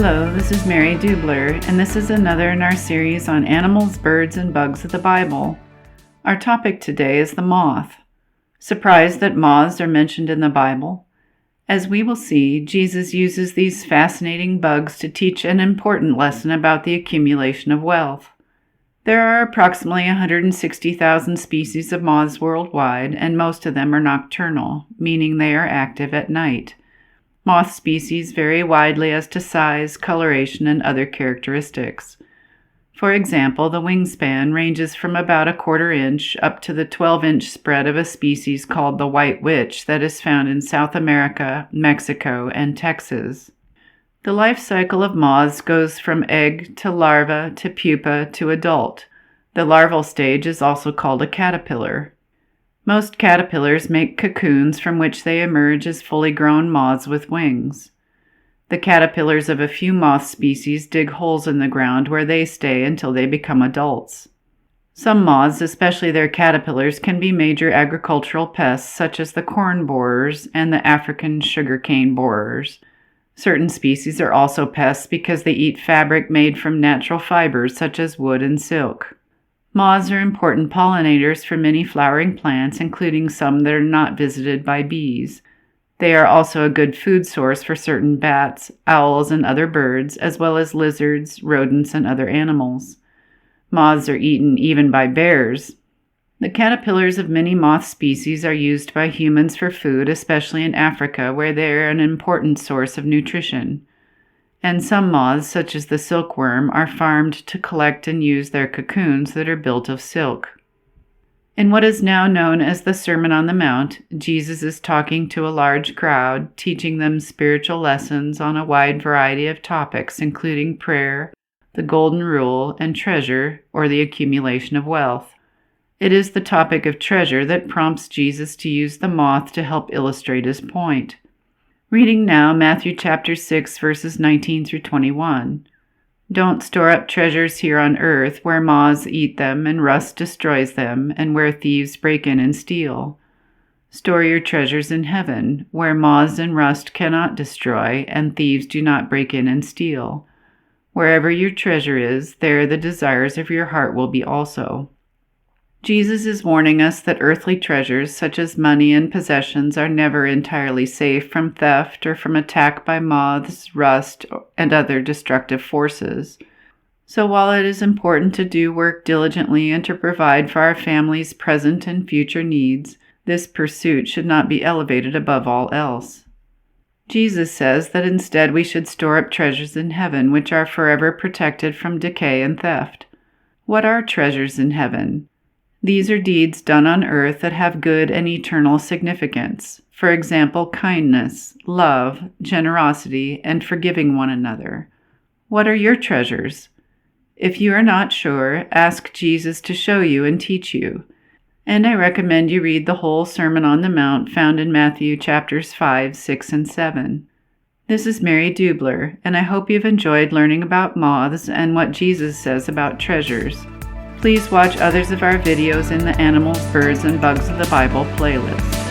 Hello, this is Mary Dubler, and this is another in our series on animals, birds, and bugs of the Bible. Our topic today is the moth. Surprised that moths are mentioned in the Bible? As we will see, Jesus uses these fascinating bugs to teach an important lesson about the accumulation of wealth. There are approximately 160,000 species of moths worldwide, and most of them are nocturnal, meaning they are active at night. Moth species vary widely as to size, coloration, and other characteristics. For example, the wingspan ranges from about a 1/4 inch up to the 12-inch spread of a species called the white witch that is found in South America, Mexico, and Texas. The life cycle of moths goes from egg to larva to pupa to adult. The larval stage is also called a caterpillar. Most caterpillars make cocoons from which they emerge as fully grown moths with wings. The caterpillars of a few moth species dig holes in the ground where they stay until they become adults. Some moths, especially their caterpillars, can be major agricultural pests such as the corn borers and the African sugarcane borers. Certain species are also pests because they eat fabric made from natural fibers such as wood and silk. Moths are important pollinators for many flowering plants, including some that are not visited by bees. They are also a good food source for certain bats, owls, and other birds, as well as lizards, rodents, and other animals. Moths are eaten even by bears. The caterpillars of many moth species are used by humans for food, especially in Africa, where they are an important source of nutrition. And some moths, such as the silkworm, are farmed to collect and use their cocoons that are built of silk. In what is now known as the Sermon on the Mount, Jesus is talking to a large crowd, teaching them spiritual lessons on a wide variety of topics, including prayer, the golden rule, and treasure, or the accumulation of wealth. It is the topic of treasure that prompts Jesus to use the moth to help illustrate his point. Reading now Matthew chapter 6, verses 19 through 21. Don't store up treasures here on earth where moths eat them and rust destroys them, and where thieves break in and steal. Store your treasures in heaven, where moths and rust cannot destroy, and thieves do not break in and steal. Wherever your treasure is, there the desires of your heart will be also. Jesus is warning us that earthly treasures such as money and possessions are never entirely safe from theft or from attack by moths, rust, and other destructive forces. So while it is important to do work diligently and to provide for our family's present and future needs, this pursuit should not be elevated above all else. Jesus says that instead we should store up treasures in heaven which are forever protected from decay and theft. What are treasures in heaven? These are deeds done on earth that have good and eternal significance. For example, kindness, love, generosity, and forgiving one another. What are your treasures? If you are not sure, ask Jesus to show you and teach you. And I recommend you read the whole Sermon on the Mount found in Matthew chapters 5, 6, and 7. This is Mary Dubler, and I hope you've enjoyed learning about moths and what Jesus says about treasures. Please watch others of our videos in the Animals, Birds, and Bugs of the Bible playlist.